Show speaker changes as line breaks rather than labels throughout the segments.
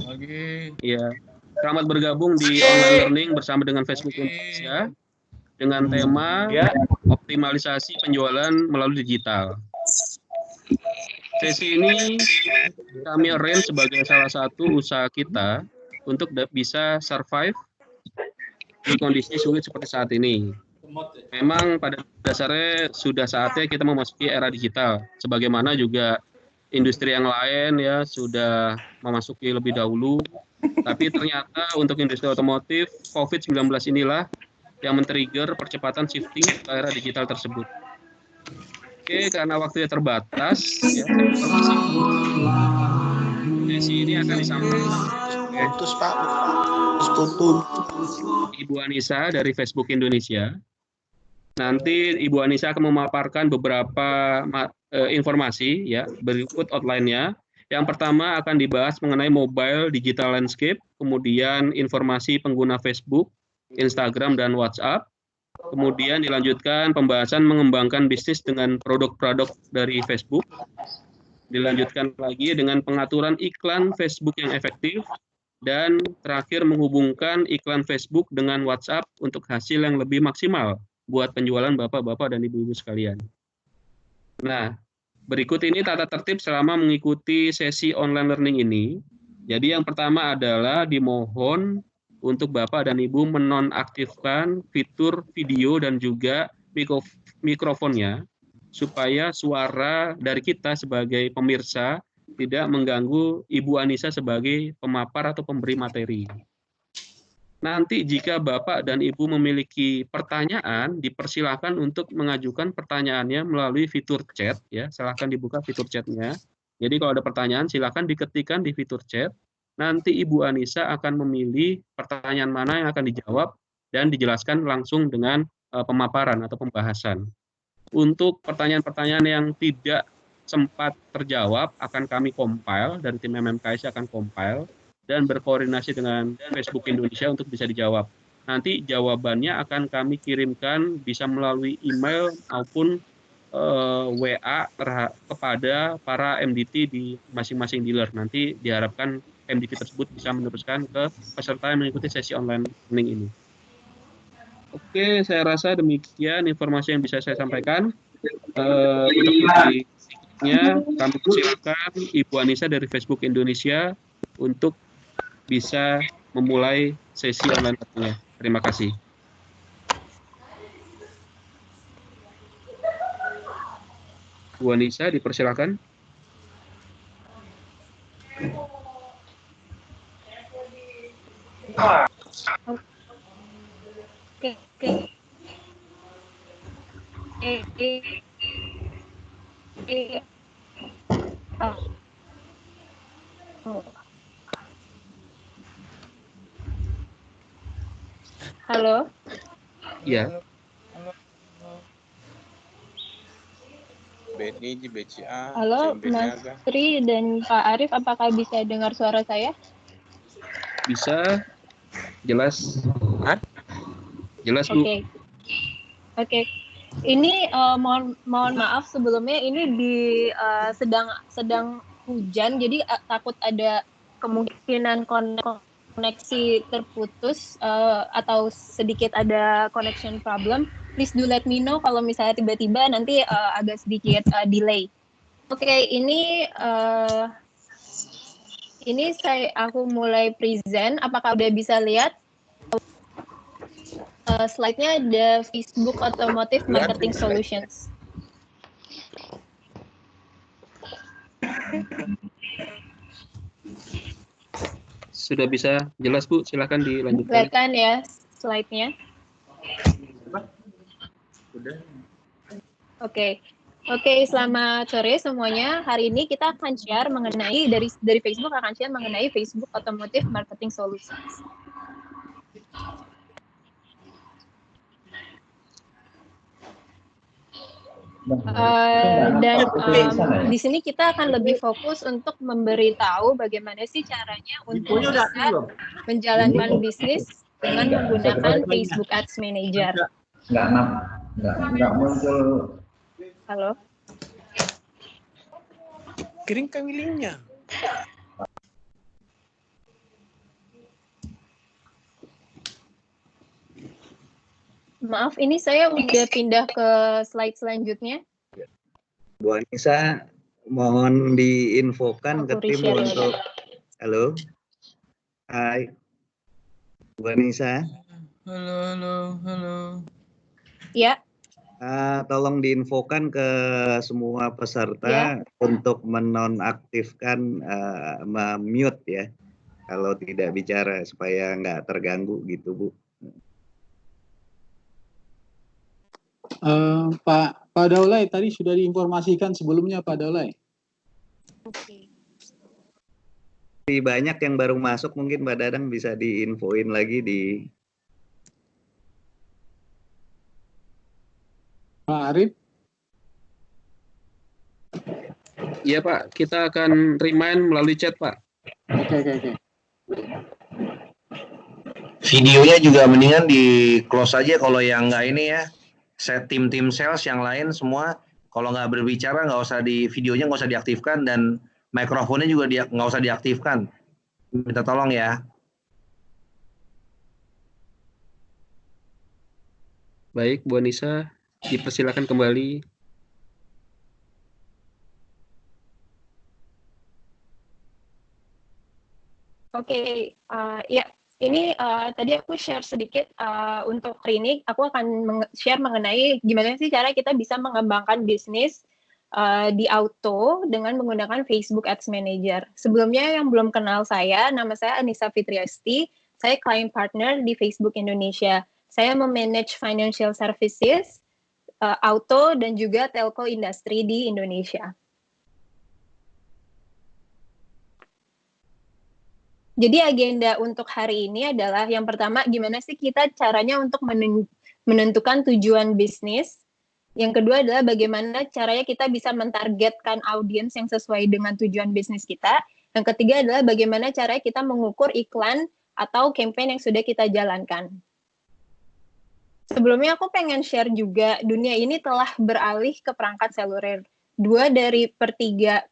Oke.
Ya, selamat bergabung di online learning bersama dengan Facebook Indonesia dengan tema optimalisasi penjualan melalui digital. Sesi ini kami arrange sebagai salah satu usaha kita untuk bisa survive di kondisi sulit seperti saat ini. Memang pada dasarnya sudah saatnya kita memasuki era digital, sebagaimana juga industri yang lain ya sudah memasuki lebih dahulu. Tapi ternyata untuk industri otomotif, COVID-19 inilah yang men-trigger percepatan shifting ke era digital tersebut. Oke, karena waktunya terbatas, ya, saya informasi sesi ini akan disampaikan Ibu Anissa dari Facebook Indonesia. Nanti Ibu Anissa akan memaparkan beberapa informasi ya berikut outline-nya. Yang pertama akan dibahas mengenai mobile digital landscape, kemudian informasi pengguna Facebook, Instagram, dan WhatsApp. Kemudian dilanjutkan pembahasan mengembangkan bisnis dengan produk-produk dari Facebook. Dilanjutkan lagi dengan pengaturan iklan Facebook yang efektif. Dan terakhir menghubungkan iklan Facebook dengan WhatsApp untuk hasil yang lebih maksimal buat penjualan bapak-bapak dan ibu-ibu sekalian. Nah, berikut ini tata tertib selama mengikuti sesi online learning ini. Jadi yang pertama adalah dimohon untuk bapak dan ibu menonaktifkan fitur video dan juga mikrofonnya supaya suara dari kita sebagai pemirsa tidak mengganggu Ibu Anissa sebagai pemapar atau pemberi materi. Nanti jika Bapak dan Ibu memiliki pertanyaan, dipersilakan untuk mengajukan pertanyaannya melalui fitur chat. Ya, silahkan dibuka fitur chatnya. Jadi kalau ada pertanyaan, silakan diketikkan di fitur chat. Nanti Ibu Anissa akan memilih pertanyaan mana yang akan dijawab dan dijelaskan langsung dengan pemaparan atau pembahasan. Untuk pertanyaan-pertanyaan yang tidak sempat terjawab akan kami compile, dari tim MMKS akan compile dan berkoordinasi dengan Facebook Indonesia untuk bisa dijawab. Nanti jawabannya akan kami kirimkan bisa melalui email maupun WA kepada para MDT di masing-masing dealer. Nanti diharapkan MDT tersebut bisa meneruskan ke peserta yang mengikuti sesi online learning ini. Oke, saya rasa demikian informasi yang bisa saya sampaikan. Untuk berikutnya, kami persilakan Ibu Anissa dari Facebook Indonesia untuk bisa memulai sesi online-nya. Terima kasih. Bu Anissa, dipersilakan.
Halo.
Iya.
Halo, Mas Tri dan Pak Arief, apakah bisa dengar suara saya?
Bisa. Jelas. Jelas, Bu.
Oke. Ini mohon maaf sebelumnya, ini sedang hujan, jadi takut ada kemungkinan koneksi terputus atau sedikit ada connection problem. Please do let me know kalau misalnya tiba-tiba nanti agak sedikit delay. Oke, ini aku mulai present. Apakah udah bisa lihat? Slide-nya ada Facebook Automotive Marketing Solutions.
Sudah bisa jelas, Bu. Silakan dilanjutkan.
Kelihatan ya slide-nya? Oke, selamat sore semuanya. Hari ini kita akan share mengenai dari Facebook akan share mengenai Facebook Automotive Marketing Solutions. Di sini kita akan lebih fokus untuk memberitahu bagaimana sih caranya untuk bisa menjalankan bisnis dengan menggunakan Facebook Ads Manager.
Nggak muncul.
Halo.
Kirim ke linknya.
Maaf, ini saya udah pindah ke slide selanjutnya.
Bu Anissa, mohon diinfokan ke
Aku
tim
reshare ya.
untuk... Halo? Hai. Bu Anissa,
Halo.
Ya,
tolong diinfokan ke semua peserta untuk menonaktifkan, mute ya, kalau tidak bicara supaya nggak terganggu gitu, Bu.
Pak Daulay tadi sudah diinformasikan sebelumnya, Pak Daulay.
oke.
Banyak yang baru masuk, mungkin Pak Dadang bisa diinfoin lagi di...
Pak Arif.
Iya Pak, kita akan remind melalui chat Pak.
Oke.
Videonya juga mendingan di close aja kalau yang nggak ini ya. Set tim sales yang lain semua kalau nggak berbicara nggak usah di videonya nggak usah diaktifkan dan mikrofonnya juga nggak usah diaktifkan. Minta tolong ya.
Baik, Bu Anissa, dipersilakan kembali.
Oke, ya ini tadi aku share sedikit untuk hari ini. Aku akan share mengenai gimana sih cara kita bisa mengembangkan bisnis di Auto dengan menggunakan Facebook Ads Manager. Sebelumnya yang belum kenal saya, nama saya Anissa Fitriasti. Saya client partner di Facebook Indonesia. Saya memanage financial services, auto dan juga telco industri di Indonesia. Jadi agenda untuk hari ini adalah yang pertama, gimana sih kita caranya untuk menentukan tujuan bisnis. Yang kedua adalah bagaimana caranya kita bisa mentargetkan audiens yang sesuai dengan tujuan bisnis kita. Yang ketiga adalah bagaimana caranya kita mengukur iklan atau campaign yang sudah kita jalankan. Sebelumnya aku pengen share juga, dunia ini telah beralih ke perangkat seluler. Dua dari per tiga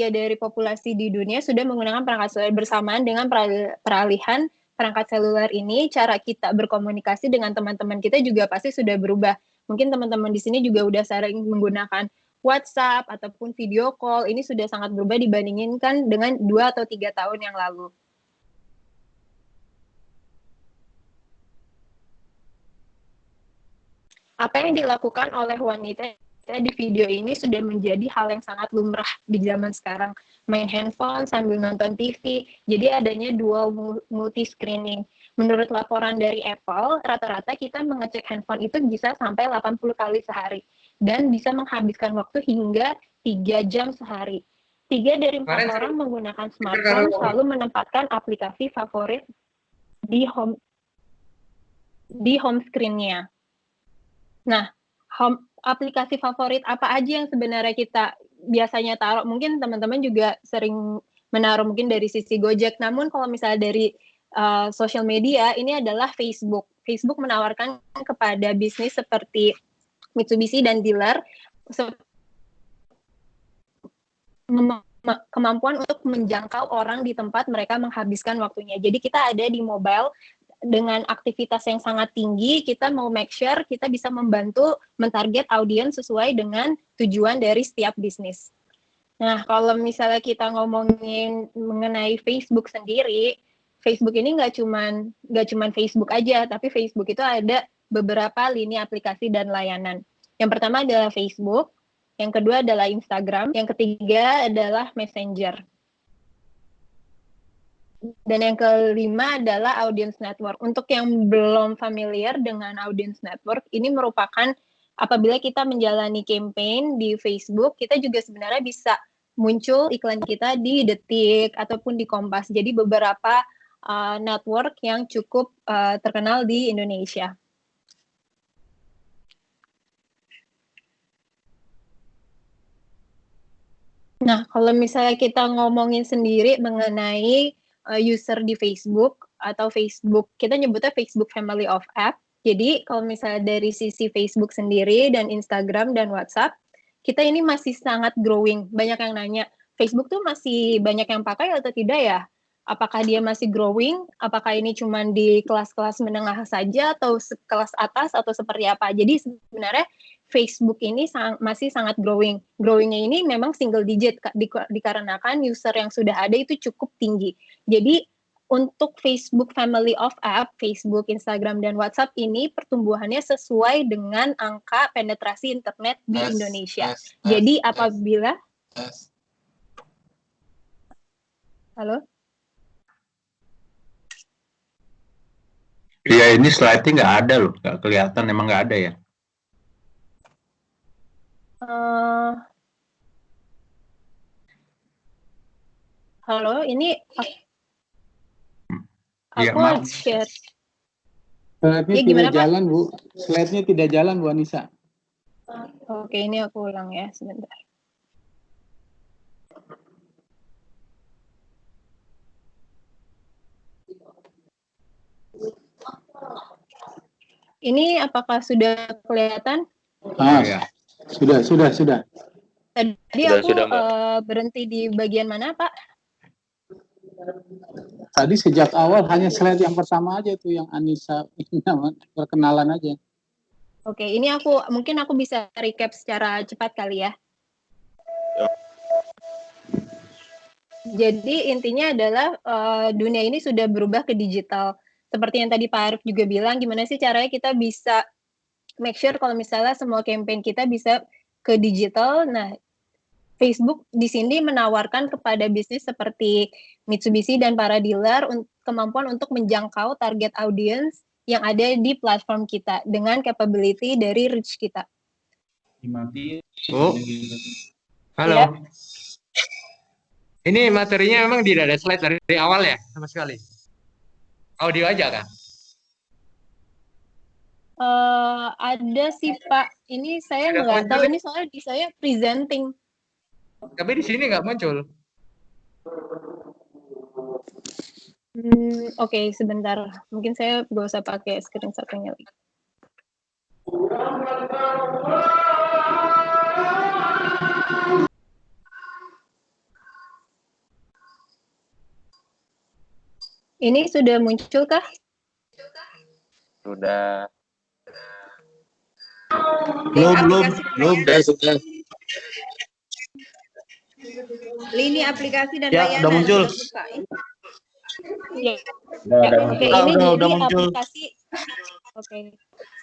dari populasi di dunia sudah menggunakan perangkat seluler. Bersamaan dengan peralihan perangkat seluler ini, cara kita berkomunikasi dengan teman-teman kita juga pasti sudah berubah. Mungkin teman-teman di sini juga udah sering menggunakan WhatsApp ataupun video call. Ini sudah sangat berubah dibandingkan dengan 2 atau 3 tahun yang lalu. Apa yang dilakukan oleh wanita di video ini sudah menjadi hal yang sangat lumrah di zaman sekarang. Main handphone sambil nonton TV, jadi adanya dual multi-screening. Menurut laporan dari Apple, rata-rata kita mengecek handphone itu bisa sampai 80 kali sehari, dan bisa menghabiskan waktu hingga 3 jam sehari. 3 dari 4 orang menggunakan smartphone selalu menempatkan aplikasi favorit di home screen-nya. Nah, aplikasi favorit apa aja yang sebenarnya kita biasanya taruh? Mungkin teman-teman juga sering menaruh mungkin dari sisi Gojek. Namun kalau misalnya dari social media, ini adalah Facebook. Facebook menawarkan kepada bisnis seperti Mitsubishi dan dealer kemampuan untuk menjangkau orang di tempat mereka menghabiskan waktunya. Jadi kita ada di mobile dengan aktivitas yang sangat tinggi, kita mau make sure kita bisa membantu mentarget audiens sesuai dengan tujuan dari setiap bisnis. Nah, kalau misalnya kita ngomongin mengenai Facebook sendiri, Facebook ini nggak cuman Facebook aja, tapi Facebook itu ada beberapa lini aplikasi dan layanan. Yang pertama adalah Facebook, yang kedua adalah Instagram, yang ketiga adalah Messenger. Dan yang kelima adalah audience network. Untuk yang belum familiar dengan audience network, ini merupakan apabila kita menjalani campaign di Facebook, kita juga sebenarnya bisa muncul iklan kita di Detik ataupun di Kompas. Jadi beberapa network yang cukup terkenal di Indonesia. Nah, kalau misalnya kita ngomongin sendiri mengenai user di Facebook atau Facebook, kita nyebutnya Facebook Family of App. Jadi kalau misalnya dari sisi Facebook sendiri dan Instagram dan WhatsApp, kita ini masih sangat growing. Banyak yang nanya, Facebook tuh masih banyak yang pakai atau tidak ya? Apakah dia masih growing? Apakah ini cuma di kelas-kelas menengah saja atau kelas atas atau seperti apa? Jadi sebenarnya Facebook ini masih sangat growing. Growingnya ini memang single digit dikarenakan user yang sudah ada itu cukup tinggi. Jadi untuk Facebook Family of App, Facebook, Instagram, dan WhatsApp ini pertumbuhannya sesuai dengan angka penetrasi internet di Indonesia. Jadi apabila... Halo?
Iya, ini slide-nya nggak ada loh, nggak kelihatan, emang nggak ada ya?
Halo, ini
Iya,
aku
maaf.
share.
Slide-nya
Ya, gimana,
tidak
Pak?
jalan, Bu. Slide-nya tidak jalan, Bu Anissa.
Oke, ini aku ulang ya, sebentar. Ini apakah sudah kelihatan?
Ah, sudah.
Tadi aku berhenti di bagian mana, Pak?
Tadi sejak awal hanya slide yang pertama aja tuh yang Anissa perkenalan aja.
Oke, ini mungkin aku bisa recap secara cepat kali ya. Jadi intinya adalah dunia ini sudah berubah ke digital. Seperti yang tadi Pak Arif juga bilang, gimana sih caranya kita bisa make sure kalau misalnya semua campaign kita bisa ke digital. Nah, Facebook di sini menawarkan kepada bisnis seperti Mitsubishi dan para dealer kemampuan untuk menjangkau target audience yang ada di platform kita dengan capability dari reach kita.
Oh, halo.
Ya.
Ini materinya memang tidak ada slide dari awal ya, sama sekali. Audio aja kan?
Ada sih Pak. Ini saya nggak tahu. Ini soalnya di saya presenting.
Tapi di sini nggak muncul.
Oke, sebentar. Mungkin saya nggak usah pakai screenshot-nya lagi. Ini sudah muncul kah?
Sudah.
Belum.
Sudah.
Lini aplikasi dan
Ya,
layanan
udah muncul.
buka.
Ya. Oke,
Udah,
ini
udah
jadi
muncul.
aplikasi. Oke.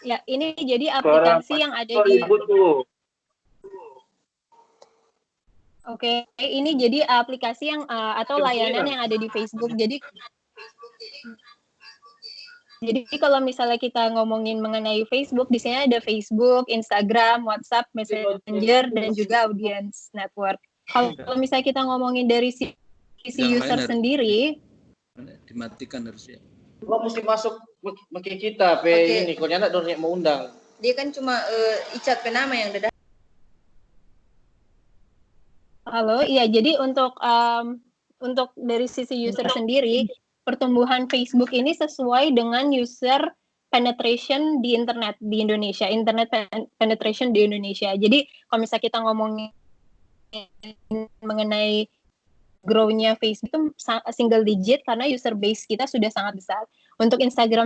Ya, ini jadi aplikasi yang ada di. Oke, ini jadi aplikasi yang atau layanan yang ada di Facebook. Jadi kalau misalnya kita ngomongin mengenai Facebook, di sini ada Facebook, Instagram, WhatsApp, Messenger, dan juga Audience Network. Kalau misalnya kita ngomongin dari sisi user sendiri,
dimatikan harusnya.
Lo mesti masuk pakai kita, ini kok nyana dornya mau undang.
Dia kan cuma icat penama yang ada.
halo, iya. Jadi untuk dari sisi user sendiri, pertumbuhan Facebook ini sesuai dengan user penetration di internet di Indonesia, internet penetration di Indonesia. Jadi kalau misalnya kita ngomongin mengenai grow-nya Facebook itu single digit karena user base kita sudah sangat besar. Untuk Instagram